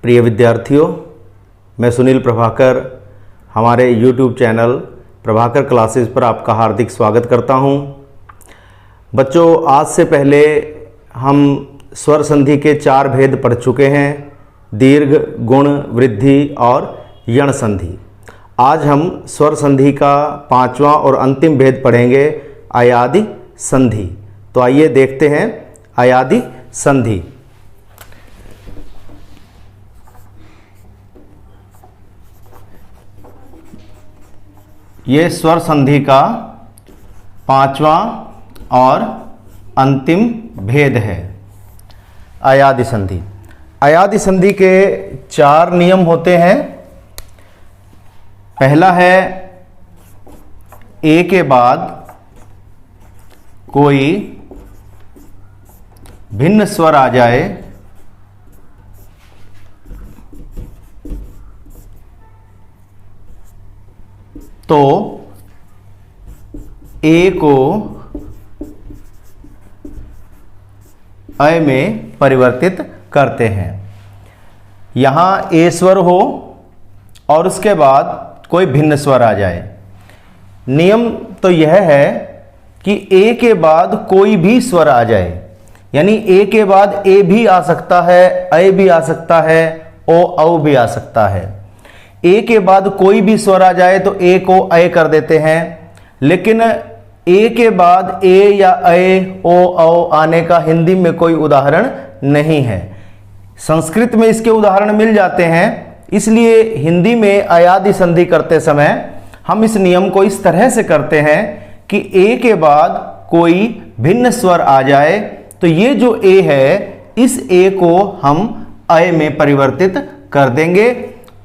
प्रिय विद्यार्थियों, मैं सुनील प्रभाकर हमारे YouTube चैनल प्रभाकर क्लासेस पर आपका हार्दिक स्वागत करता हूं। बच्चों, आज से पहले हम स्वर संधि के 4 भेद पढ़ चुके हैं, दीर्घ, गुण, वृद्धि और यण संधि। आज हम स्वर संधि का 5वां और अंतिम भेद पढ़ेंगे, अयादि संधि। तो आइए देखते हैं अयादि संधि। ये स्वर संधि का 5वां और अंतिम भेद है, अयादि संधि। अयादि संधि के 4 नियम होते हैं। पहला है ए के बाद कोई भिन्न स्वर आ जाए तो ए को अ में परिवर्तित करते हैं। यहां ए स्वर हो और उसके बाद कोई भिन्न स्वर आ जाए। नियम तो यह है कि ए के बाद कोई भी स्वर आ जाए, यानी ए के बाद ए भी आ सकता है, अ भी आ सकता है, ओ औ भी आ सकता है। ए के बाद कोई भी स्वर आ जाए तो ए को अ कर देते हैं, लेकिन ए के बाद ए या अ, ओ औ आने का हिंदी में कोई उदाहरण नहीं है। संस्कृत में इसके उदाहरण मिल जाते हैं, इसलिए हिंदी में अयादि संधि करते समय हम इस नियम को इस तरह से करते हैं कि ए के बाद कोई भिन्न स्वर आ जाए तो ये जो ए है, इस ए को हम अ में परिवर्तित कर देंगे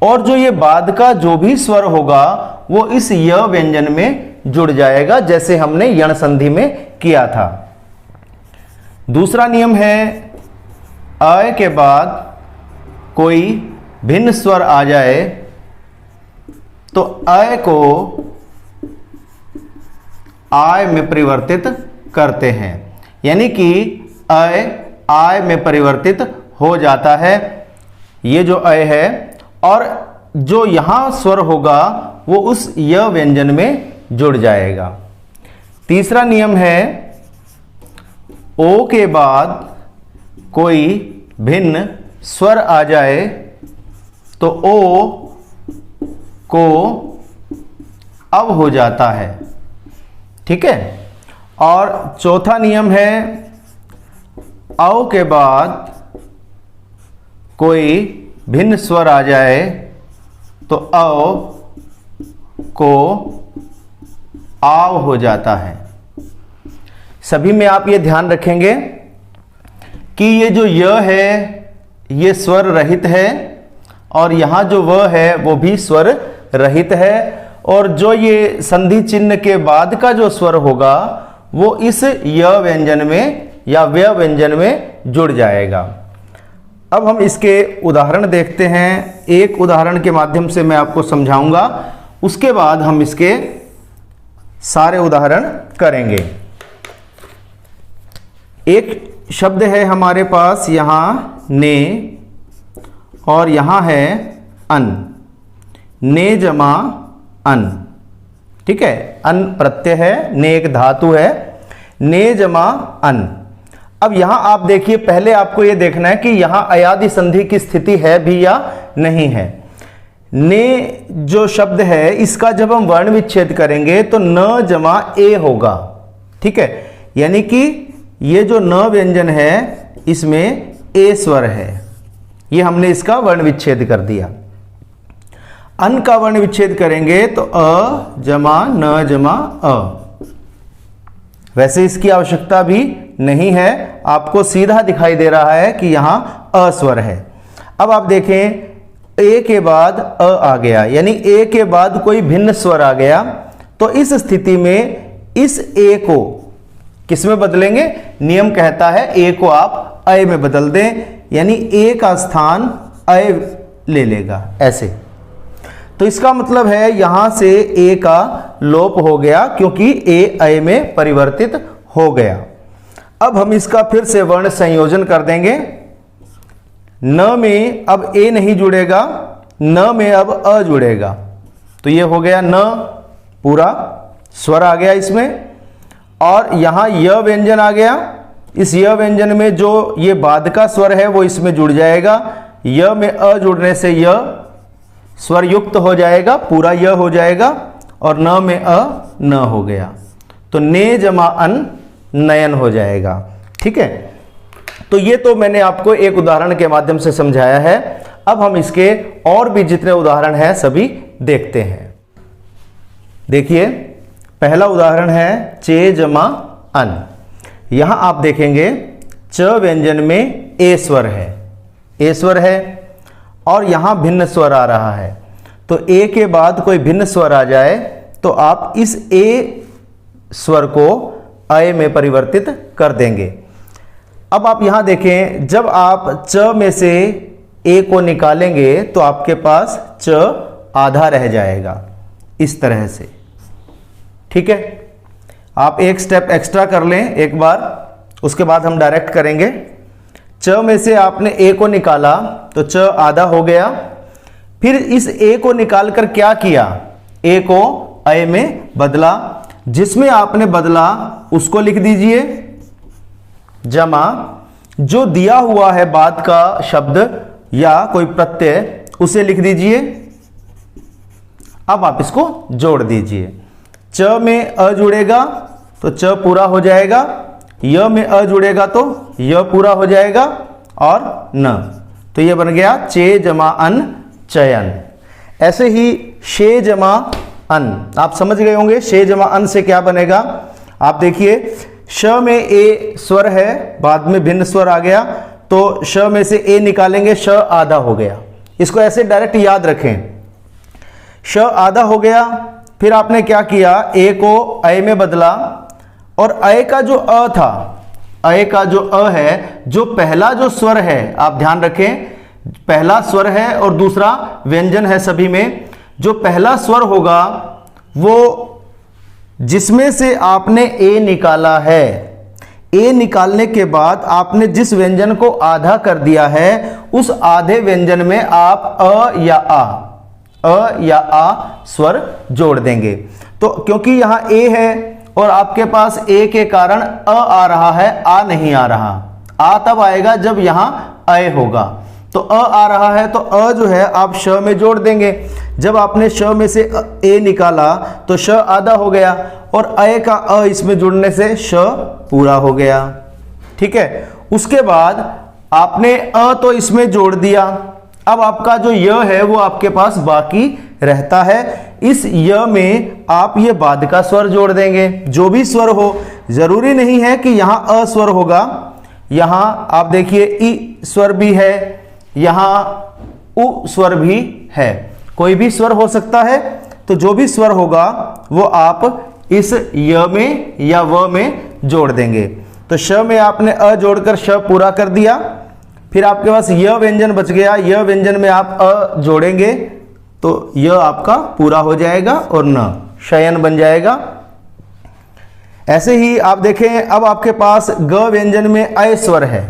और जो ये बाद का जो भी स्वर होगा वो इस य व्यंजन में जुड़ जाएगा, जैसे हमने यण संधि में किया था। दूसरा नियम है अ के बाद कोई भिन्न स्वर आ जाए तो अ को आय में परिवर्तित करते हैं, यानी कि अ आय में परिवर्तित हो जाता है। ये जो अ है और जो यहां स्वर होगा वो उस य व्यंजन में जुड़ जाएगा। तीसरा नियम है ओ के बाद कोई भिन्न स्वर आ जाए तो ओ को अब हो जाता है, ठीक है। और चौथा नियम है औ के बाद कोई भिन्न स्वर आ जाए तो औ को आव हो जाता है। सभी में आप ये ध्यान रखेंगे कि ये जो य है ये स्वर रहित है और यहां जो व है वो भी स्वर रहित है, और जो ये संधि चिन्ह के बाद का जो स्वर होगा वो इस य व्यंजन में या व्य व्यंजन में जुड़ जाएगा। अब हम इसके उदाहरण देखते हैं। एक उदाहरण के माध्यम से मैं आपको समझाऊंगा, उसके बाद हम इसके सारे उदाहरण करेंगे। एक शब्द है हमारे पास यहां ने और यहां है अन, ने जमा अन, ठीक है। अन प्रत्यय है, ने एक धातु है, ने जमा अन। अब यहां आप देखिए, पहले आपको यह देखना है कि यहां अयादि संधि की स्थिति है भी या नहीं है। ने जो शब्द है इसका जब हम वर्ण विच्छेद करेंगे तो न जमा ए होगा, ठीक है। यानी कि ये जो न व्यंजन है इसमें ए स्वर है, ये हमने इसका वर्ण विच्छेद कर दिया। अन का वर्ण विच्छेद करेंगे तो अ जमा न जमा अ। वैसे इसकी आवश्यकता भी नहीं है, आपको सीधा दिखाई दे रहा है कि यहां अ स्वर है। अब आप देखें, ए के बाद अ आ गया, यानी ए के बाद कोई भिन्न स्वर आ गया, तो इस स्थिति में इस ए को किस में बदलेंगे? नियम कहता है ए को आप अ में बदल दें, यानी ए का स्थान अ ले लेगा ऐसे। तो इसका मतलब है यहां से ए का लोप हो गया क्योंकि ए अ में परिवर्तित हो गया। अब हम इसका फिर से वर्ण संयोजन कर देंगे। न में अब ए नहीं जुड़ेगा, न में अब अ जुड़ेगा, तो ये हो गया न पूरा स्वर आ गया इसमें। और यहाँ य व्यंजन आ गया, इस य व्यंजन में जो ये बाद का स्वर है वो इसमें जुड़ जाएगा, य में अ जुड़ने से य स्वर युक्त हो जाएगा, पूरा य हो जाएगा, और न में अ न हो गया, तो ने जमा अन नयन हो जाएगा। ठीक है, तो ये तो मैंने आपको एक उदाहरण के माध्यम से समझाया है। अब हम इसके और भी जितने उदाहरण हैं सभी देखते हैं। देखिए, पहला उदाहरण है चे जमा अन। यहां आप देखेंगे च व्यंजन में ए स्वर है, ए स्वर है, और यहां भिन्न स्वर आ रहा है। तो ए के बाद कोई भिन्न स्वर आ जाए तो आप इस ए स्वर को अय में परिवर्तित कर देंगे। अब आप यहां देखें, जब आप च में से ए को निकालेंगे तो आपके पास च आधा रह जाएगा, इस तरह से। ठीक है, आप एक स्टेप एक्स्ट्रा कर लें एक बार, उसके बाद हम डायरेक्ट करेंगे। च में से आपने ए को निकाला तो च आधा हो गया, फिर इस ए को निकालकर क्या किया, ए को अय में बदला, जिसमें आपने बदला उसको लिख दीजिए, जमा जो दिया हुआ है बाद का शब्द या कोई प्रत्यय उसे लिख दीजिए। अब आप इसको जोड़ दीजिए, च में अ जुड़ेगा तो च पूरा हो जाएगा, य में अ जुड़ेगा तो य पूरा हो जाएगा, और न, तो ये बन गया चे जमा अन चयन। ऐसे ही शे जमा अन, आप समझ गए होंगे शे जमा अन से क्या बनेगा। आप देखिए, श में ए स्वर है, बाद में भिन्न स्वर आ गया, तो श में से ए निकालेंगे, श आधा हो गया। इसको ऐसे डायरेक्ट याद रखें, श आधा हो गया, फिर आपने क्या किया, ए को अय में बदला, और अय का जो अ था, अय का जो अ है, जो पहला जो स्वर है, आप ध्यान रखें, पहला स्वर है और दूसरा व्यंजन है, सभी में जो पहला स्वर होगा वो जिसमें से आपने ए निकाला है, ए निकालने के बाद आपने जिस व्यंजन को आधा कर दिया है, उस आधे व्यंजन में आप अ या आ स्वर जोड़ देंगे। तो क्योंकि यहां ए है और आपके पास ए के कारण अ आ रहा है, आ नहीं आ रहा, आ तब आएगा जब यहां अय होगा, तो अ आ रहा है तो अ जो है आप श में जोड़ देंगे। जब आपने श में से ए निकाला तो श आधा हो गया, और अय का अ इसमें जुड़ने से श पूरा हो गया। ठीक है, उसके बाद आपने अ तो इसमें जोड़ दिया, अब आपका जो य है वो आपके पास बाकी रहता है। इस य में आप ये बाद का स्वर जोड़ देंगे, जो भी स्वर हो, जरूरी नहीं है कि यहां अ स्वर होगा, यहां आप देखिए ई स्वर भी है, यहां उ स्वर भी है, कोई भी स्वर हो सकता है। तो जो भी स्वर होगा वो आप इस य में या व में जोड़ देंगे। तो श में आपने अ जोड़कर श पूरा कर दिया, फिर आपके पास य व्यंजन बच गया, य व्यंजन में आप अ जोड़ेंगे तो य आपका पूरा हो जाएगा और न शयन बन जाएगा। ऐसे ही आप देखें, अब आपके पास ग व्यंजन में अय स्वर है,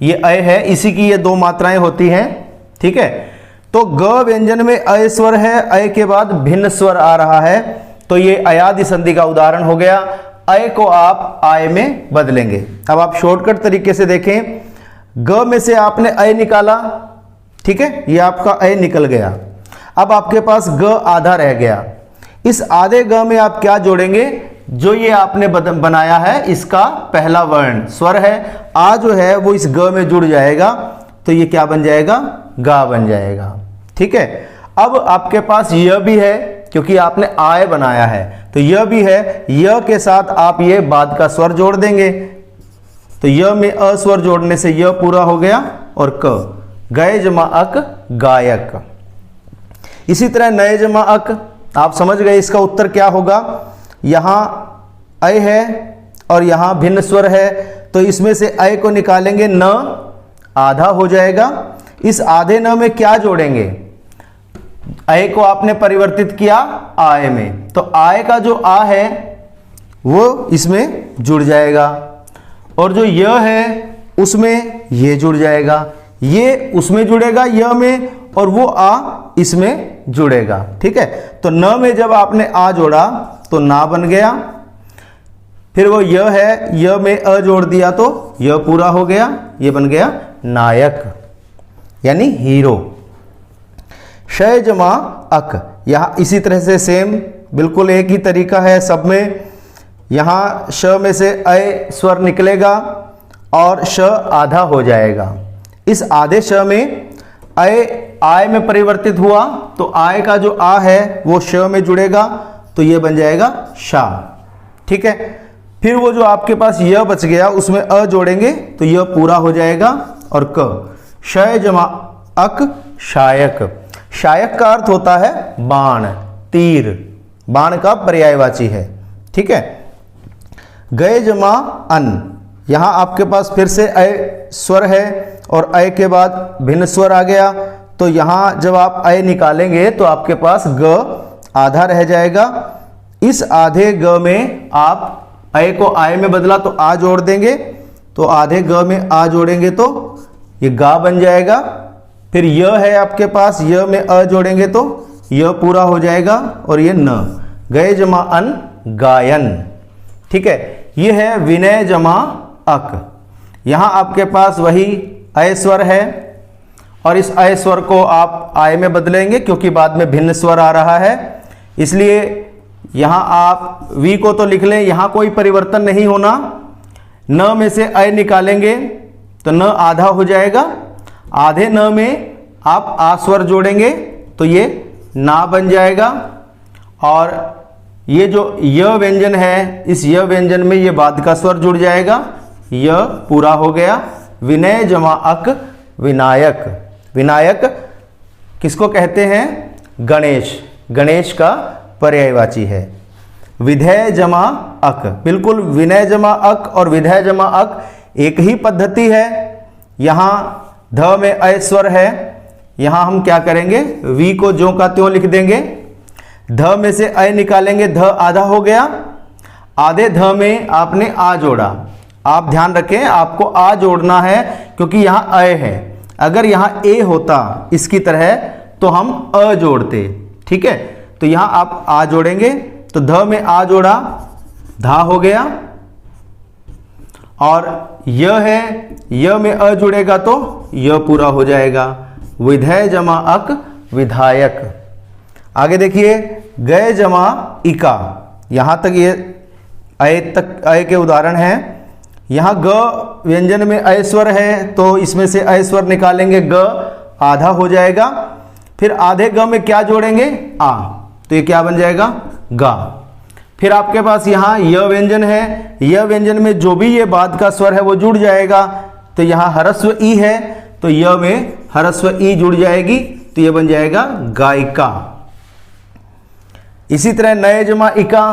ये अय है, इसी की ये दो मात्राएं होती हैं। ठीक है, तो ग व्यंजन में अय स्वर है, अय के बाद भिन्न स्वर आ रहा है, तो ये अयादि संधि का उदाहरण हो गया। अय को आप आय में बदलेंगे। अब आप शॉर्टकट तरीके से देखें, ग में से आपने अय निकाला, ठीक है, ये आपका अय निकल गया, अब आपके पास ग आधा रह गया। इस आधे ग में आप क्या जोड़ेंगे, जो ये आपने बनाया है इसका पहला वर्ण स्वर है, आ जो है वो इस ग में जुड़ जाएगा, तो ये क्या बन जाएगा, गा बन जाएगा। ठीक है, अब आपके पास यह भी है, क्योंकि आपने आय बनाया है, तो यह भी है, य के साथ आप ये बाद का स्वर जोड़ देंगे, तो य में अ स्वर जोड़ने से य पूरा हो गया, और क, गए जमा अक गायक। इसी तरह नए जमा अक, आप समझ गए इसका उत्तर क्या होगा। यहां अय है और यहां भिन्न स्वर है, तो इसमें से अय को निकालेंगे, न आधा हो जाएगा। इस आधे न में क्या जोड़ेंगे, अय को आपने परिवर्तित किया आय में, तो आय का जो आ है वो इसमें जुड़ जाएगा, और जो य है उसमें ये जुड़ जाएगा, ये उसमें जुड़ेगा य में, और वो आ इसमें जुड़ेगा। ठीक है, तो न में जब आपने आ जोड़ा तो ना बन गया, फिर वो य है, य में अ जोड़ दिया तो य पूरा हो गया, ये बन गया नायक यानी हीरो। शय जमा अक, यहाँ इसी तरह से सेम बिल्कुल एक ही तरीका है सब में। यहाँ श में से अय स्वर निकलेगा और श आधा हो जाएगा। इस आधे श में अय आय में परिवर्तित हुआ तो आय का जो आ है वो श में जुड़ेगा तो ये बन जाएगा शा। ठीक है, फिर वो जो आपके पास य बच गया उसमें अ जोड़ेंगे तो यह पूरा हो जाएगा और क। शय जमा अक शायक। शायक का अर्थ होता है बाण, तीर, बाण का पर्यायवाची है। ठीक है, गए जमा अन, यहां आपके पास फिर से अय स्वर है और अय के बाद भिन्न स्वर आ गया, तो यहां जब आप अय निकालेंगे तो आपके पास ग आधा रह जाएगा। इस आधे ग में आप अय को आय में बदला तो आ जोड़ देंगे, तो आधे ग में आ जोड़ेंगे तो ये गा बन जाएगा। फिर य है आपके पास, य में अ जोड़ेंगे तो य पूरा हो जाएगा और ये न। गए जमा अन गायन। ठीक है, ये है विनय जमा अक। यहां आपके पास वही अय स्वर है और इस अय स्वर को आप आय में बदलेंगे क्योंकि बाद में भिन्न स्वर आ रहा है, इसलिए यहां आप वी को तो लिख लें, यहां कोई परिवर्तन नहीं होना। न में से अय निकालेंगे तो न आधा हो जाएगा, आधे न में आप आ स्वर जोड़ेंगे तो ये ना बन जाएगा। और ये जो य व्यंजन है, इस य व्यंजन में ये बाद का स्वर जुड़ जाएगा, य पूरा हो गया। विनय जमा अक विनायक। विनायक किसको कहते हैं? गणेश, गणेश का पर्यायवाची है। विधेय जमा अक, बिल्कुल विनय जमा अक और विधेय जमा अक एक ही पद्धति है। यहां ध में अय स्वर है, यहां हम क्या करेंगे, वी को ज्यों का त्यों लिख देंगे। ध में से अय निकालेंगे, ध आधा हो गया, आधे ध में आपने आ जोड़ा। आप ध्यान रखें आपको आ जोड़ना है क्योंकि यहां अय है, अगर यहां ए होता इसकी तरह तो हम अ जोड़ते। ठीक है, तो यहां आप आ जोड़ेंगे तो ध में आ जोड़ा, धा हो गया। और य है, य में अ जुड़ेगा तो य पूरा हो जाएगा। विधेय जमा अक विधायक। आगे देखिए, गए जमा इका। यहां तक ये अय के उदाहरण हैं। यहां ग व्यंजन में अय स्वर है तो इसमें से अय स्वर निकालेंगे, ग आधा हो जाएगा। फिर आधे ग में क्या जोड़ेंगे, आ, तो ये क्या बन जाएगा, गा। फिर आपके पास यहाँ य व्यंजन है, य व्यंजन में जो भी ये बाद का स्वर है वो जुड़ जाएगा। तो यहाँ हरस्व ई है तो य में हरस्व ई जुड़ जाएगी तो ये बन जाएगा गायिका। इसी तरह नए जमा इका,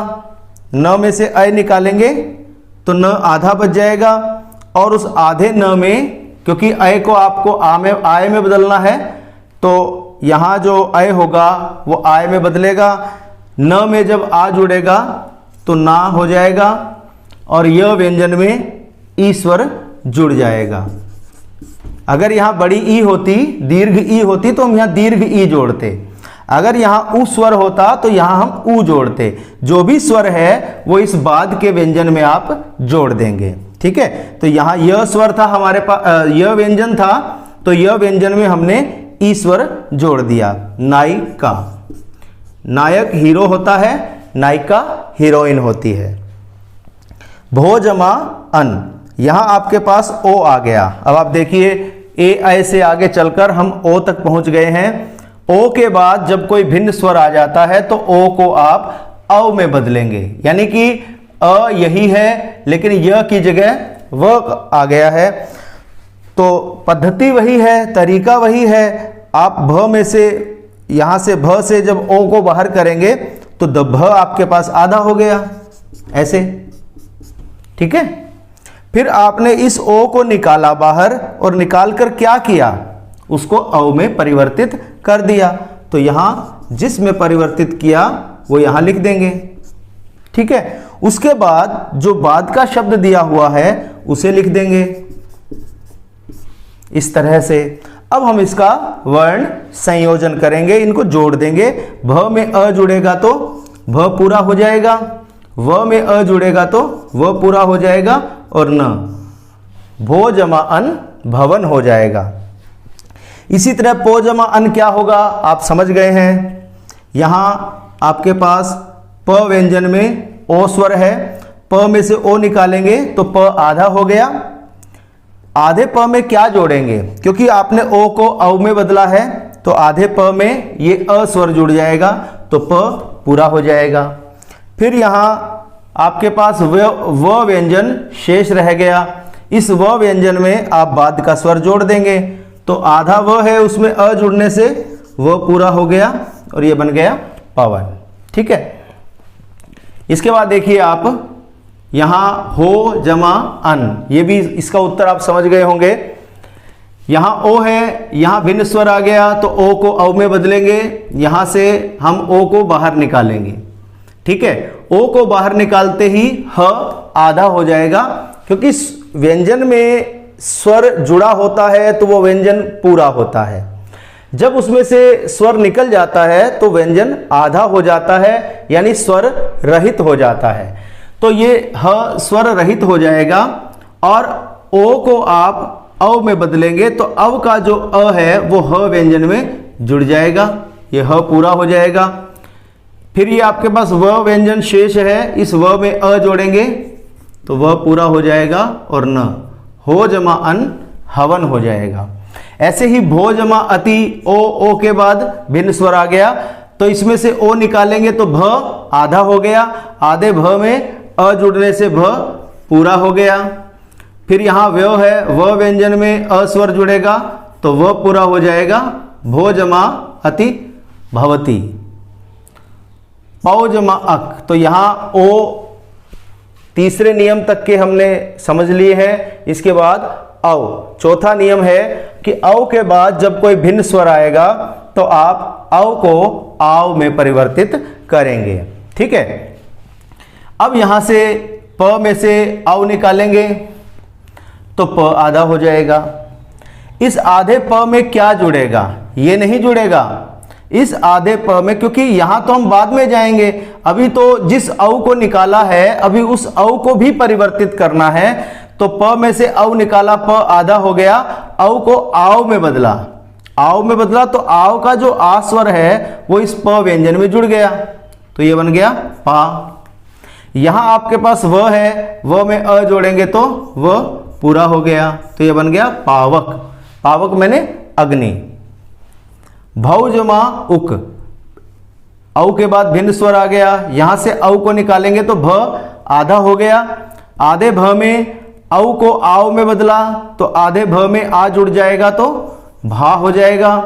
न में से अय निकालेंगे तो न आधा बच जाएगा और उस आधे न में क्योंकि अय को आपको आय में बदलना है तो यहाँ जो अय होगा वो आय में बदलेगा। न में जब आ जुड़ेगा तो ना हो जाएगा और य व्यंजन में ई स्वर जुड़ जाएगा। अगर यहाँ बड़ी ई होती, दीर्घ ई होती तो हम यहाँ दीर्घ ई जोड़ते। अगर यहाँ उ स्वर होता तो यहाँ हम उ जोड़ते। जो भी स्वर है वो इस बाद के व्यंजन में आप जोड़ देंगे। ठीक है, तो यहाँ य स्वर था हमारे पास, य व्यंजन था तो य व्यंजन में हमने ई स्वर जोड़ दिया। नायिका, नायक हीरो होता है, नायिका हीरोइन होती है। भो जमा अन, यहां आपके पास ओ आ गया। अब आप देखिए ए ऐ से आगे चलकर हम ओ तक पहुंच गए हैं। ओ के बाद जब कोई भिन्न स्वर आ जाता है तो ओ को आप अ में बदलेंगे, यानी कि अ यही है लेकिन य की जगह व आ गया है। तो पद्धति वही है, तरीका वही है। आप भ में से, यहां से भ से जब ओ को बाहर करेंगे तो द भ आपके पास आधा हो गया, ऐसे। ठीक है, फिर आपने इस ओ को निकाला बाहर और निकालकर क्या किया, उसको अ में परिवर्तित कर दिया। तो यहां जिस में परिवर्तित किया वो यहां लिख देंगे। ठीक है, उसके बाद जो बाद का शब्द दिया हुआ है उसे लिख देंगे। इस तरह से। अब हम इसका वर्ण संयोजन करेंगे, इनको जोड़ देंगे। भ में अ जुड़ेगा तो भ पूरा हो जाएगा, व में अ जुड़ेगा तो व पूरा हो जाएगा, और न भो जमा अन भवन हो जाएगा। इसी तरह पो जमा अन क्या होगा आप समझ गए हैं। यहाँ आपके पास प व्यंजन में ओ स्वर है, प में से ओ निकालेंगे तो प आधा हो गया। आधे प में क्या जोड़ेंगे, क्योंकि आपने ओ को औ में बदला है तो आधे प में ये अ स्वर जुड़ जाएगा तो प पूरा हो जाएगा। फिर यहाँ आपके पास व व्यंजन शेष रह गया। इस व व्यंजन में आप बाद का स्वर जोड़ देंगे तो आधा व है, उसमें अ जुड़ने से व पूरा हो गया और ये बन गया पवन। ठीक है। इसके बाद देखिए आप यहाँ हो जमा अन, ये भी इसका उत्तर आप समझ गए होंगे। यहाँ ओ है, यहाँ भिन्न स्वर आ गया तो ओ को औ में बदलेंगे, यहाँ से हम ओ को बाहर निकालेंगे। ठीक है। ओ को बाहर निकालते ही ह आधा हो जाएगा, क्योंकि व्यंजन में स्वर जुड़ा होता है तो वो व्यंजन पूरा होता है। जब उसमें से स्वर निकल जाता है तो व्यंजन आधा हो जाता है, यानी स्वर रहित हो जाता है। तो ये ह स्वर रहित हो जाएगा और ओ को आप अव में बदलेंगे तो अव का जो अ है वो ह व्यंजन में जुड़ जाएगा, ये ह पूरा हो जाएगा। फिर ये आपके पास व व्यंजन शेष है, इस व में अ जोड़ेंगे तो वह पूरा हो जाएगा और न हो जमा अन हवन हो जाएगा। ऐसे ही भो जमा अति, ओ के बाद भिन्न स्वर आ गया तो इसमें से ओ निकालेंगे तो भ आधा हो गया, आधे भ में अ जुड़ने से भ पूरा हो गया। फिर यहाँ व्य है, व व्यंजन में अ स्वर जुड़ेगा तो वह पूरा हो जाएगा, भो जमा अति भवती। पौ जमा अक, तो यहाँ ओ तीसरे नियम तक के हमने समझ लिए हैं। इसके बाद औ, चौथा नियम है कि औ के बाद जब कोई भिन्न स्वर आएगा तो आप औ को आव में परिवर्तित करेंगे। ठीक है। अब यहां से प में से औ निकालेंगे तो प आधा हो जाएगा। इस आधे प में क्या जुड़ेगा, ये नहीं जुड़ेगा इस आधे प में, क्योंकि यहां तो हम बाद में जाएंगे। अभी तो जिस औ को निकाला है अभी उस औ को भी परिवर्तित करना है। तो प में से औ निकाला, प आधा हो गया, औ को आव में बदला, आव में बदला तो आव का जो आ स्वर है वो इस प व्यंजन में जुड़ गया तो ये बन गया पा। यहां आपके पास व है, व में अ जोड़ेंगे तो व पूरा हो गया तो ये बन गया पावक। पावक मैंने अग्नि। भौ जमा उक, औ के बाद भिन्न स्वर आ गया, यहां से औ को निकालेंगे तो भ आधा हो गया, आधे भ में औ को आव में बदला तो आधे भ में आ जुड़ जाएगा तो भा हो जाएगा।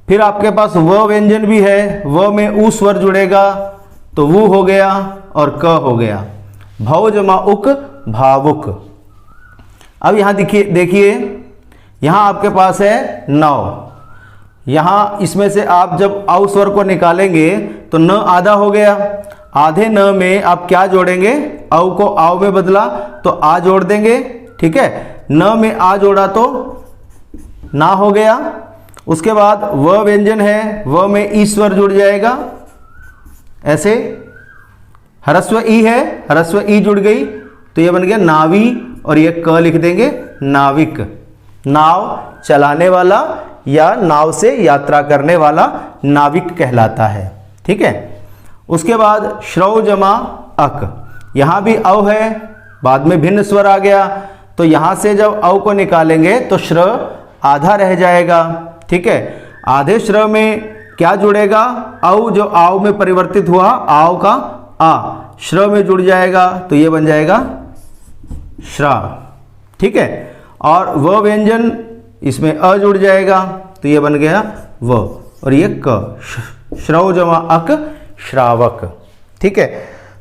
फिर आपके पास व व्यंजन भी है, व में उ स्वर जुड़ेगा तो वो हो गया और क हो गया, भौ जमा उक भावुक। अब यहां देखिए यहां आपके पास है नौ, यहां इसमें से आप जब औ स्वर को निकालेंगे तो न आधा हो गया, आधे न में आप क्या जोड़ेंगे, औ को आव में बदला तो आ जोड़ देंगे। ठीक है। न में आ जोड़ा तो ना हो गया। उसके बाद व व्यंजन है, व में ई स्वर जुड़ जाएगा, ऐसे ह्रस्व ई है, ह्रस्व ई जुड़ गई तो ये बन गया नावी और ये क लिख देंगे नाविक। नाव चलाने वाला या नाव से यात्रा करने वाला नाविक कहलाता है। ठीक है। उसके बाद श्रौ जमा अक, यहाँ भी औ है, बाद में भिन्न स्वर आ गया तो यहाँ से जब औ को निकालेंगे तो श्र आधा रह जाएगा। ठीक है। आधे श्र में क्या जुड़ेगा, औ जो आव में परिवर्तित हुआ, आव का आ श्र में जुड़ जाएगा तो ये बन जाएगा श्रा। ठीक है। और व व्यंजन इसमें अ जुड़ जाएगा तो ये बन गया व और ये क, श्रौ जमा अक श्रावक। ठीक है।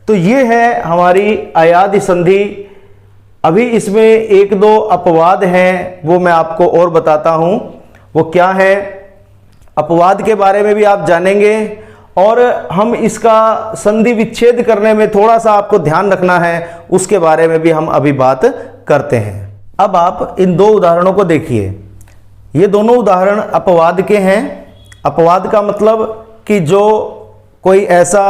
तो ये है हमारी अयादि संधि। अभी इसमें एक दो अपवाद हैं वो मैं आपको और बताता हूं, वो क्या है। अपवाद के बारे में भी आप जानेंगे और हम इसका संधि विच्छेद करने में थोड़ा सा आपको ध्यान रखना है, उसके बारे में भी हम अभी बात करते हैं। अब आप इन दो उदाहरणों को देखिए। ये दोनों उदाहरण अपवाद के हैं। अपवाद का मतलब कि जो कोई ऐसा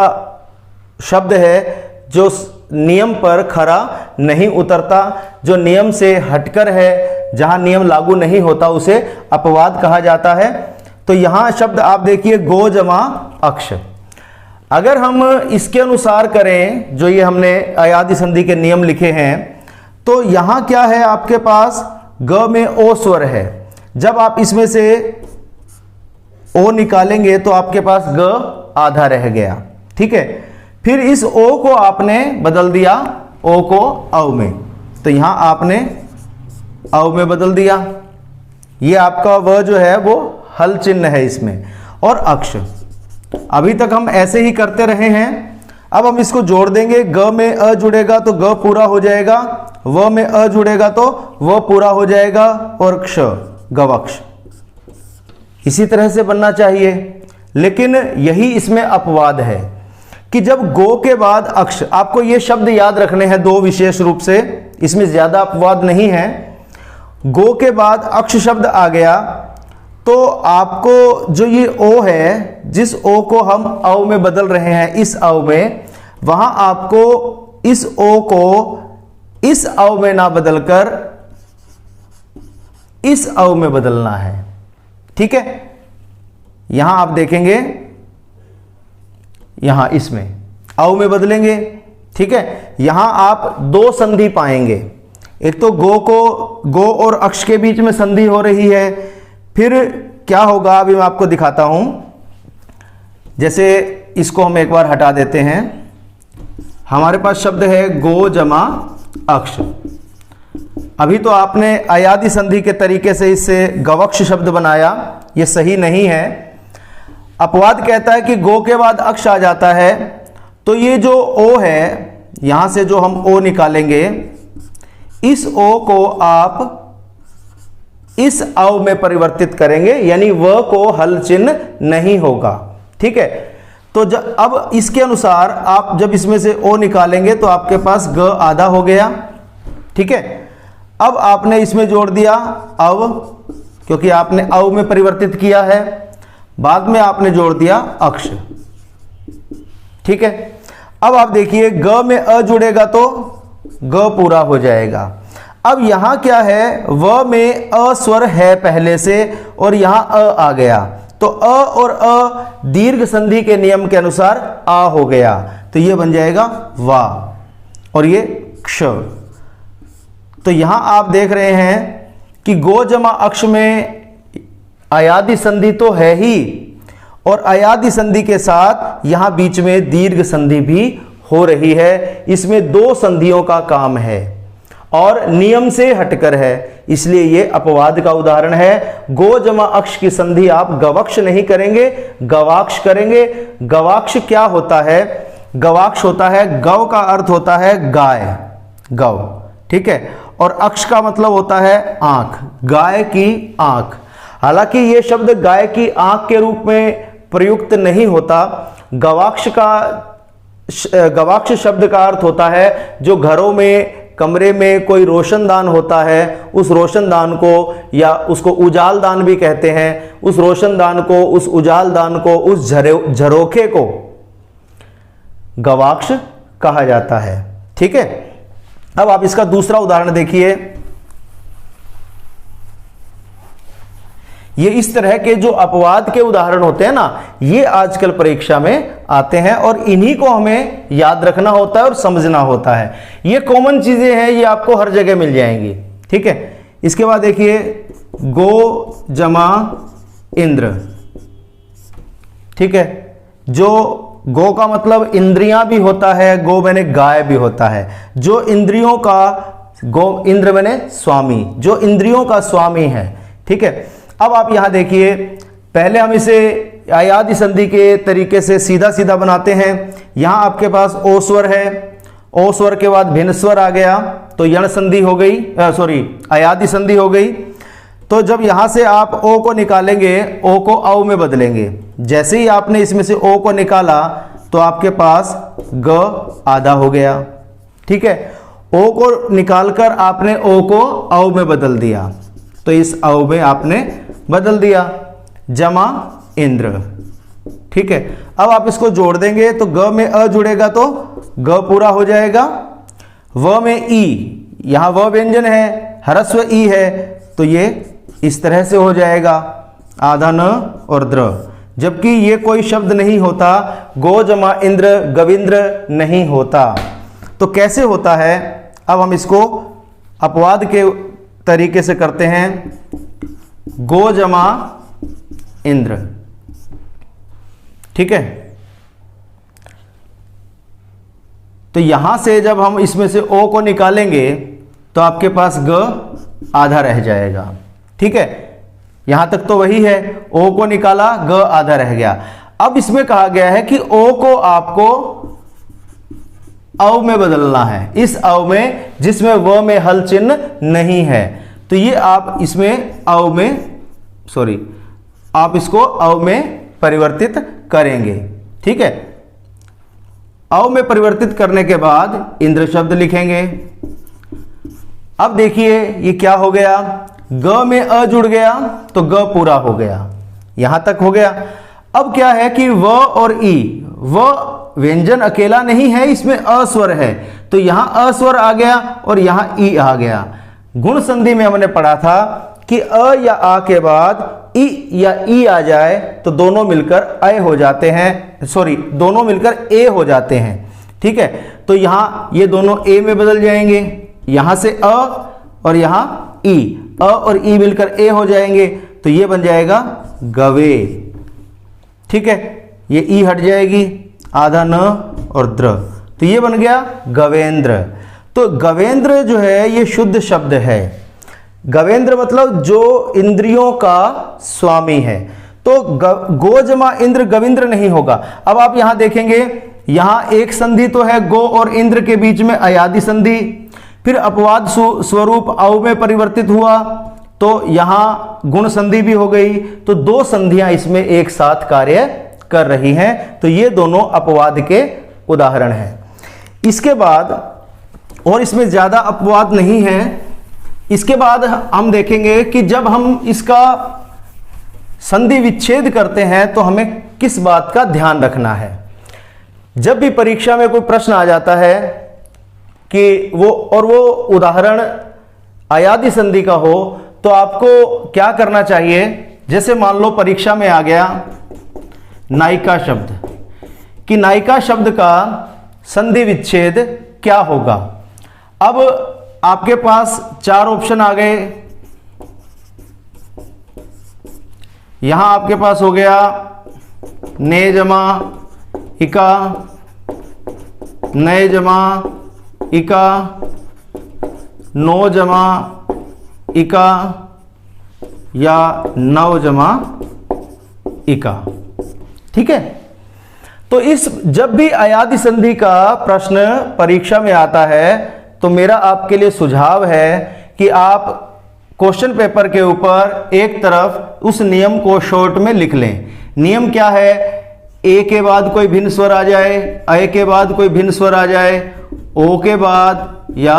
शब्द है जो नियम पर खरा नहीं उतरता, जो नियम से हटकर है, जहां नियम लागू नहीं होता, उसे अपवाद कहा जाता है। तो यहां शब्द आप देखिए गो जमा अक्ष। अगर हम इसके अनुसार करें, जो ये हमने अयादि संधि के नियम लिखे हैं, तो यहां क्या है, आपके पास ग में ओ स्वर है। जब आप इसमें से ओ निकालेंगे तो आपके पास ग आधा रह गया, ठीक है। फिर इस ओ को आपने बदल दिया ओ को औ में, तो यहां आपने औ में बदल दिया। ये आपका व जो है वो हल चिन्ह है इसमें, और अक्ष। अभी तक हम ऐसे ही करते रहे हैं। अब हम इसको जोड़ देंगे। ग में अ जुड़ेगा तो ग पूरा हो जाएगा, व में अ जुड़ेगा तो व पूरा हो जाएगा, और क्ष गवक्ष। इसी तरह से बनना चाहिए। लेकिन यही इसमें अपवाद है कि जब गो के बाद अक्ष, आपको ये शब्द याद रखने हैं दो विशेष रूप से, इसमें ज्यादा अपवाद नहीं है। गो के बाद अक्ष शब्द आ गया तो आपको जो ये ओ है, जिस ओ को हम औ में बदल रहे हैं, इस औ में, वहां आपको इस ओ को इस औ में ना बदलकर इस औ में बदलना है, ठीक है। यहां आप देखेंगे, यहां इसमें औ में बदलेंगे, ठीक है। यहां आप दो संधि पाएंगे। एक तो गो और अक्ष के बीच में संधि हो रही है। फिर क्या होगा अभी मैं आपको दिखाता हूं। जैसे इसको हम एक बार हटा देते हैं। हमारे पास शब्द है गो जमा अक्ष। अभी तो आपने अयादि संधि के तरीके से इससे गवक्ष शब्द बनाया, ये सही नहीं है। अपवाद कहता है कि गो के बाद अक्ष आ जाता है, तो ये जो ओ है, यहां से जो हम ओ निकालेंगे, इस ओ को आप इस औ में परिवर्तित करेंगे, यानी व को हल चिन्ह नहीं होगा, ठीक है। तो अब इसके अनुसार आप जब इसमें से ओ निकालेंगे तो आपके पास ग आधा हो गया, ठीक है। अब आपने इसमें जोड़ दिया अव, क्योंकि आपने औ में परिवर्तित किया है। बाद में आपने जोड़ दिया अक्ष, ठीक है। अब आप देखिए ग में अ जुड़ेगा तो ग पूरा हो जाएगा। अब यहां क्या है, व में अ स्वर है पहले से और यहां अ आ गया, तो अ और अ दीर्घ संधि के नियम के अनुसार आ हो गया, तो ये बन जाएगा वा, और ये क्ष। तो यहां आप देख रहे हैं कि गो जमा अक्ष में अयादि संधि तो है ही, और अयादि संधि के साथ यहां बीच में दीर्घ संधि भी हो रही है। इसमें दो संधियों का काम है और नियम से हटकर है, इसलिए ये अपवाद का उदाहरण है। गो जमा अक्ष की संधि आप गवक्ष नहीं करेंगे, गवाक्ष करेंगे। गवाक्ष क्या होता है? गवाक्ष होता है, गव का अर्थ होता है गाय, गव, ठीक है, और अक्ष का मतलब होता है आंख, गाय की आंख। हालांकि ये शब्द गाय की आंख के रूप में प्रयुक्त नहीं होता। गवाक्ष शब्द का अर्थ होता है जो घरों में, कमरे में कोई रोशनदान होता है, उस रोशनदान को, या उसको उजालदान भी कहते हैं, उस रोशनदान को, उस उजालदान को, उस झरोखे को गवाक्ष कहा जाता है, ठीक है। अब आप इसका दूसरा उदाहरण देखिए। ये इस तरह के जो अपवाद के उदाहरण होते हैं ना, ये आजकल परीक्षा में आते हैं और इन्हीं को हमें याद रखना होता है और समझना होता है। ये कॉमन चीजें हैं, ये आपको हर जगह मिल जाएंगी, ठीक है। इसके बाद देखिए गो जमा इंद्र, ठीक है। जो गो का मतलब इंद्रियां भी होता है, गो मैंने गाय भी होता है। जो इंद्रियों का, गो इंद्र मैंने स्वामी, जो इंद्रियों का स्वामी है, ठीक है। अब आप यहां देखिए, पहले हम इसे अयादि संधि के तरीके से सीधा सीधा बनाते हैं। यहां आपके पास ओ स्वर है, ओ स्वर के बाद भिन्न स्वर आ गया तो यण संधि हो गई, अयादि संधि हो गई। तो जब यहां से आप ओ को निकालेंगे, ओ को औ में बदलेंगे। जैसे ही आपने इसमें से ओ को निकाला तो आपके पास ग आधा हो गया, ठीक है। ओ को निकालकर आपने ओ को औ में बदल दिया, तो इस औ में आपने बदल दिया, जमा इंद्र। ठीक है, अब आप इसको जोड़ देंगे तो ग में अ जुड़ेगा तो ग पूरा हो जाएगा। व में ई, यहां व व्यंजन है, ह्रस्व ई है, तो ये इस तरह से हो जाएगा आधा न और द्र। जबकि ये कोई शब्द नहीं होता, गो जमा इंद्र गविंद्र नहीं होता। तो कैसे होता है, अब हम इसको अपवाद के तरीके से करते हैं। गो जमा इंद्र, ठीक है। तो यहां से जब हम इसमें से ओ को निकालेंगे तो आपके पास ग आधा रह जाएगा, ठीक है। यहां तक तो वही है, ओ को निकाला, ग आधा रह गया। अब इसमें कहा गया है कि ओ को आपको अव में बदलना है, इस अव में जिसमें व में हल चिन्ह नहीं है। तो ये आप इसमें अव में, सॉरी, आप इसको अव में परिवर्तित करेंगे, ठीक है। अव में परिवर्तित करने के बाद इंद्र शब्द लिखेंगे। अब देखिए ये क्या हो गया, ग में अ जुड़ गया तो ग पूरा हो गया, यहां तक हो गया। अब क्या है कि व और ई, व व्यंजन अकेला नहीं है, इसमें अ स्वर है, तो यहां अ स्वर आ गया और यहां ई आ गया। गुण संधि में हमने पढ़ा था कि अ या आ के बाद ई या ई आ जाए तो दोनों मिलकर अ हो जाते हैं, सॉरी, दोनों मिलकर ए हो जाते हैं, ठीक है। तो यहां ये दोनों ए में बदल जाएंगे, यहां से अ और यहां ई, अ और ई मिलकर ए हो जाएंगे, तो ये बन जाएगा गवे, ठीक है। ये ई हट जाएगी, आधा न और द्र, तो ये बन गया गवेंद्र। तो गवेंद्र जो है ये शुद्ध शब्द है। गवेंद्र मतलब जो इंद्रियों का स्वामी है। तो गो जमा इंद्र गविंद्र नहीं होगा। अब आप यहां देखेंगे, यहां एक संधि तो है गो और इंद्र के बीच में अयादि संधि, फिर अपवाद स्वरूप अव में परिवर्तित हुआ, तो यहां गुण संधि भी हो गई। तो दो संधियां इसमें एक साथ कार्य कर रही हैं, तो ये दोनों अपवाद के उदाहरण हैं। इसके बाद, और इसमें ज्यादा अपवाद नहीं है, इसके बाद हम देखेंगे कि जब हम इसका संधि विच्छेद करते हैं तो हमें किस बात का ध्यान रखना है। जब भी परीक्षा में कोई प्रश्न आ जाता है कि वो उदाहरण अयादि संधि का हो, तो आपको क्या करना चाहिए। जैसे मान लो परीक्षा में आ गया नायिका शब्द, कि नायिका शब्द का संधि विच्छेद क्या होगा। अब आपके पास चार ऑप्शन आ गए। यहां आपके पास हो गया ने जमा इका, नए जमा इका, नो जमा इका या नव जमा इका, ठीक है। तो इस जब भी अयादि संधि का प्रश्न परीक्षा में आता है तो मेरा आपके लिए सुझाव है कि आप क्वेश्चन पेपर के ऊपर एक तरफ उस नियम को शॉर्ट में लिख लें। नियम क्या है, ए के बाद कोई भिन्न स्वर आ जाए, अ के बाद कोई भिन्न स्वर आ जाए, ओ के बाद या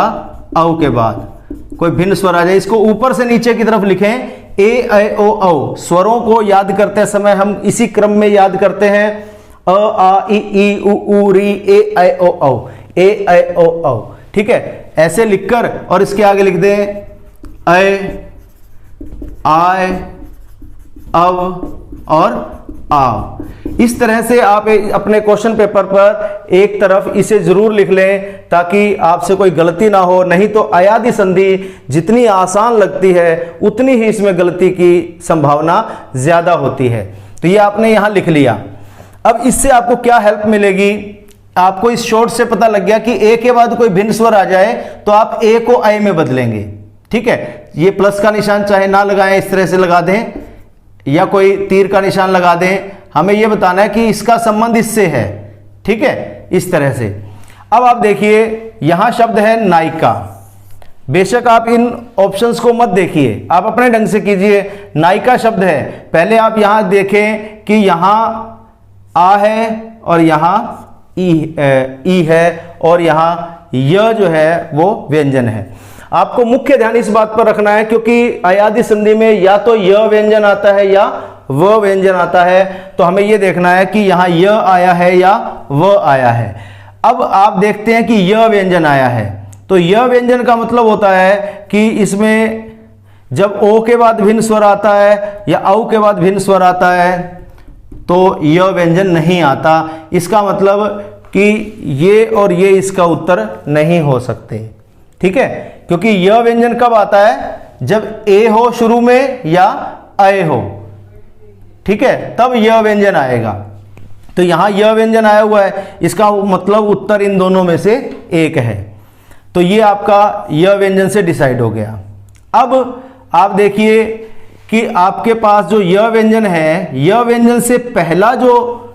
औ के बाद कोई भिन्न स्वर आ जाए, इसको ऊपर से नीचे की तरफ लिखें। ए ऐ ओ औ स्वरों को याद करते समय हम इसी क्रम में याद करते हैं, अ आ इ ई उ ऊ री ए ऐ ओ औ, ए ऐ ओ औ, ठीक है। ऐसे लिखकर और इसके आगे लिख दें ऐ, आय, अव और आव। इस तरह से आप अपने क्वेश्चन पेपर पर एक तरफ इसे जरूर लिख लें ताकि आपसे कोई गलती ना हो। नहीं तो अयादि संधि जितनी आसान लगती है उतनी ही इसमें गलती की संभावना ज्यादा होती है। तो ये आपने यहां लिख लिया। अब इससे आपको क्या हेल्प मिलेगी, आपको इस शॉर्ट से पता लग गया कि ए के बाद कोई भिन्न स्वर आ जाए तो आप ए को ऐ में बदलेंगे, ठीक है। ये प्लस का निशान चाहे ना लगाएं, इस तरह से लगा दें या कोई तीर का निशान लगा दें, हमें यह बताना है कि इसका संबंध इससे है, ठीक है, इस तरह से। अब आप देखिए यहां शब्द है नायिका। बेशक आप इन ऑप्शंस को मत देखिए, आप अपने ढंग से कीजिए। नायिका शब्द है, पहले आप यहां देखें कि यहां आ है और यहां ई है और यहां य जो है वो व्यंजन है। आपको मुख्य ध्यान इस बात पर रखना है, क्योंकि अयादि संधि में या तो य व्यंजन आता है या व व्यंजन आता है, तो हमें यह देखना है कि यहां य आया है या व आया है। अब आप देखते हैं कि य व्यंजन आया है, तो य व्यंजन का मतलब होता है कि इसमें जब ओ के बाद भिन्न स्वर आता है या औ के बाद भिन्न स्वर आता है तो य व्यंजन नहीं आता। इसका मतलब कि ये और ये इसका उत्तर नहीं हो सकते, ठीक है, क्योंकि य व्यंजन कब आता है, जब ए हो शुरू में या अय हो, ठीक है, तब य व्यंजन आएगा। तो यहां य व्यंजन आया हुआ है, इसका मतलब उत्तर इन दोनों में से एक है। तो ये आपका य व्यंजन से डिसाइड हो गया। अब आप देखिए कि आपके पास जो य व्यंजन है, य व्यंजन से पहला जो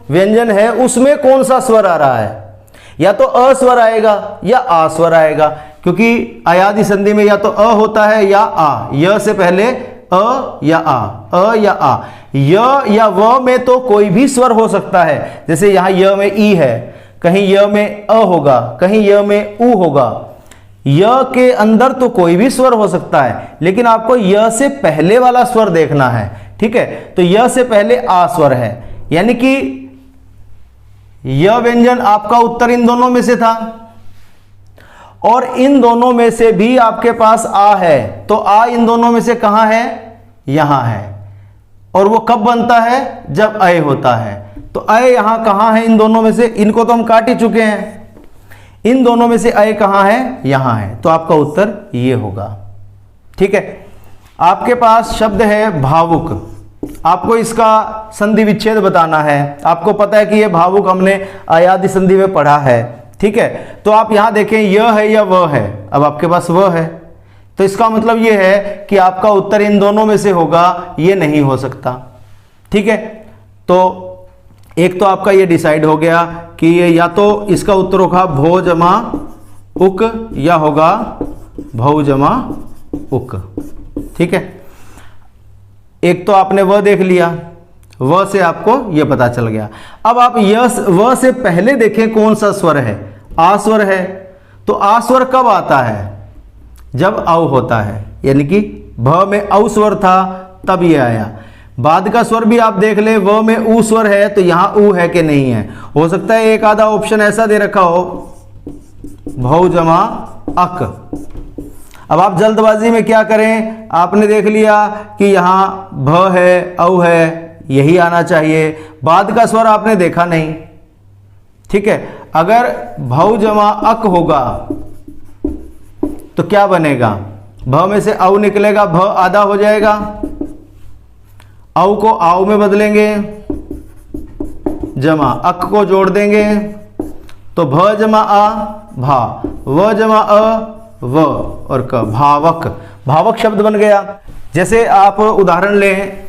व्यंजन है उसमें कौन सा स्वर आ रहा है, या तो अ स्वर आएगा या आ स्वर आएगा, क्योंकि अयादि संधि में या तो अ होता है या आ। य से पहले अ या आ, अ या आ। य या व में तो कोई भी स्वर हो सकता है, जैसे यहां य में ई है, कहीं य में अ होगा, कहीं य में उ होगा। य के अंदर तो कोई भी स्वर हो सकता है, लेकिन आपको य से पहले वाला स्वर देखना है, ठीक है। तो य से पहले आ स्वर है, यानी कि य व्यंजन आपका उत्तर इन दोनों में से था, और इन दोनों में से भी आपके पास आ है, तो आ इन दोनों में से कहां है, यहां है। और वो कब बनता है, जब अय होता है। तो अय यहां कहां है, इन दोनों में से, इनको तो हम काट ही चुके हैं, इन दोनों में से अय कहां है, यहां है। तो आपका उत्तर ये होगा, ठीक है। आपके पास शब्द है भावुक, आपको इसका संधि विच्छेद बताना है। आपको पता है कि ये भावुक हमने अयादि संधि में पढ़ा है, ठीक है। तो आप यहां देखें यह है या वह है, अब आपके पास वह है, तो इसका मतलब यह है कि आपका उत्तर इन दोनों में से होगा, ये नहीं हो सकता, ठीक है। तो एक तो आपका ये डिसाइड हो गया कि ये या तो इसका उत्तर होगा भो जमा उक या होगा भौ जमा उक, ठीक है। एक तो आपने वह देख लिया, वह से आपको यह पता चल गया। अब आप यह वह से पहले देखें कौन सा स्वर है, आ स्वर है। तो आ स्वर कब आता है, जब औ होता है, यानी कि भ में औ स्वर था तब ये आया। बाद का स्वर भी आप देख ले, व में ऊ स्वर है, तो यहां ऊ है कि नहीं है। हो सकता है एक आधा ऑप्शन ऐसा दे रखा हो भौ जमा अक। अब आप जल्दबाजी में क्या करें, आपने देख लिया कि यहां भ है, औ है, यही आना चाहिए, बाद का स्वर आपने देखा नहीं, ठीक है। अगर भौ जमा अक होगा तो क्या बनेगा, भ में से औ निकलेगा, भ आधा हो जाएगा, औ को आओ में बदलेंगे, जमा अक को जोड़ देंगे, तो भ जमा आ भा, व जमा अ व, और क भावक, भावक शब्द बन गया। जैसे आप उदाहरण लें,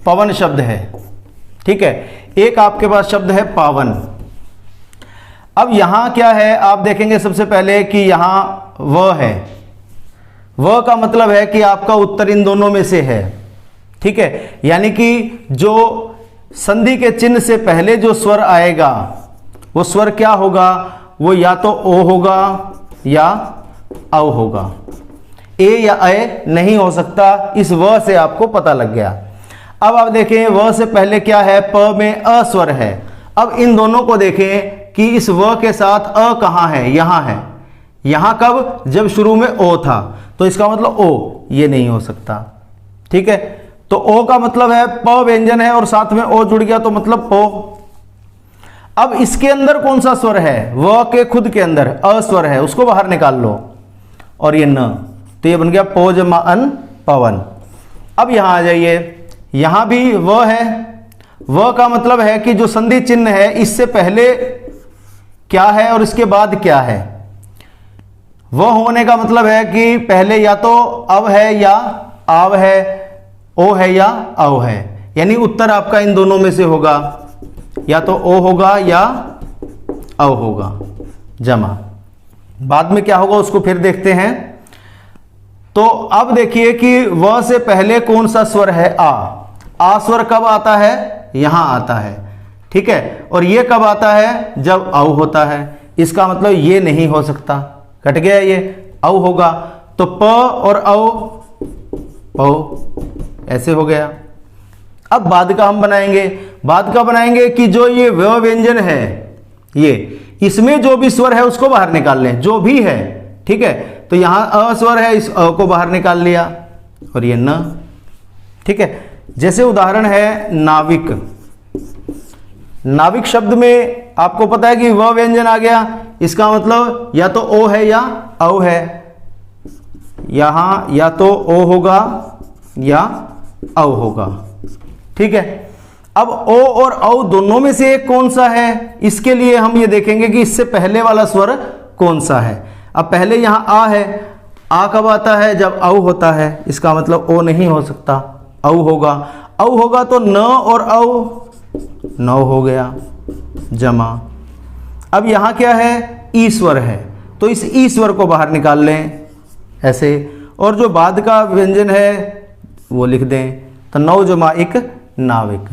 पवन शब्द है, ठीक है, एक आपके पास शब्द है पावन। अब यहां क्या है, आप देखेंगे सबसे पहले कि यहां व है, व का मतलब है कि आपका उत्तर इन दोनों में से है, ठीक है। यानी कि जो संधि के चिन्ह से पहले जो स्वर आएगा वो स्वर क्या होगा, वो या तो ओ होगा या औ होगा, ए या अय नहीं हो सकता। इस व से आपको पता लग गया। अब आप देखें व से पहले क्या है, प में अ स्वर है। अब इन दोनों को देखें कि इस व के साथ अ कहां है, यहां है। यहां कब, जब शुरू में ओ था, तो इसका मतलब ओ, ये नहीं हो सकता, ठीक है। तो ओ का मतलब है प व्यंजन है और साथ में ओ जुड़ गया, तो मतलब ओ। अब इसके अंदर कौन सा स्वर है, व के खुद के अंदर अ स्वर है, उसको बाहर निकाल लो, और ये न, तो ये बन गया पो जमा अन पवन। अब यहां आ जाइए, यहां भी व है, व का मतलब है कि जो संधि चिन्ह है इससे पहले क्या है और इसके बाद क्या है। वह होने का मतलब है कि पहले या तो अव है या आव है, ओ है या औ है, यानी उत्तर आपका इन दोनों में से होगा, या तो ओ होगा या औ होगा, जमा। बाद में क्या होगा उसको फिर देखते हैं। तो अब देखिए कि व से पहले कौन सा स्वर है, आ स्वर कब आता है, यहां आता है, ठीक है। और ये कब आता है, जब औ होता है। इसका मतलब ये नहीं हो सकता, कट गया, ये औ होगा तो प और औ पौ ऐसे हो गया। अब बाद का हम बनाएंगे, बाद का बनाएंगे कि जो ये व व्यंजन है, ये इसमें जो भी स्वर है उसको बाहर निकाल लें, जो भी है, ठीक है। तो यहां अ स्वर है, इस अ को बाहर निकाल लिया और ये न, ठीक है। जैसे उदाहरण है नाविक। नाविक शब्द में आपको पता है कि व व्यंजन आ गया, इसका मतलब या तो ओ है या औ है। यहां या तो ओ होगा या औ होगा, ठीक है। अब ओ और औ दोनों में से एक कौन सा है, इसके लिए हम ये देखेंगे कि इससे पहले वाला स्वर कौन सा है। अब पहले यहां आ है, आ कब आता है, जब औ होता है, इसका मतलब ओ नहीं हो सकता, औ होगा। औ होगा तो न और औ, नौ हो गया जमा। अब यहां क्या है, ईश्वर है, तो इस ईश्वर को बाहर निकाल लें ऐसे, और जो बाद का व्यंजन है वो लिख दें, तो 9 जमा 1 नाविक।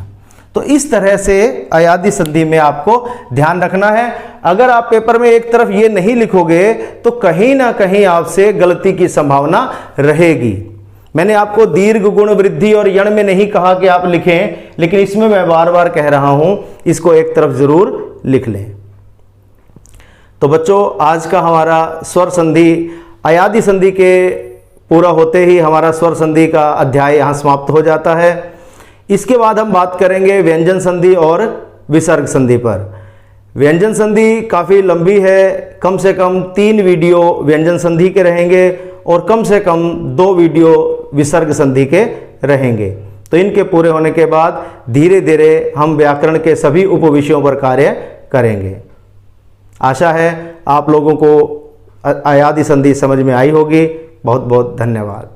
तो इस तरह से अयादी संधि में आपको ध्यान रखना है। अगर आप पेपर में एक तरफ ये नहीं लिखोगे तो कहीं ना कहीं आपसे गलती की संभावना रहेगी। मैंने आपको दीर्घ गुण वृद्धि और यण में नहीं कहा कि आप लिखें, लेकिन इसमें मैं बार बार कह रहा हूं इसको एक तरफ जरूर लिख लें। तो बच्चों, आज का हमारा स्वर संधि अयादी संधि के पूरा होते ही हमारा स्वर संधि का अध्याय यहाँ समाप्त हो जाता है। इसके बाद हम बात करेंगे व्यंजन संधि और विसर्ग संधि पर। व्यंजन संधि काफ़ी लंबी है, कम से कम 3 वीडियो व्यंजन संधि के रहेंगे और कम से कम 2 वीडियो विसर्ग संधि के रहेंगे। तो इनके पूरे होने के बाद धीरे धीरे हम व्याकरण के सभी उपविषयों पर कार्य करेंगे। आशा है आप लोगों को अयादी संधि समझ में आई होगी। बहुत बहुत धन्यवाद।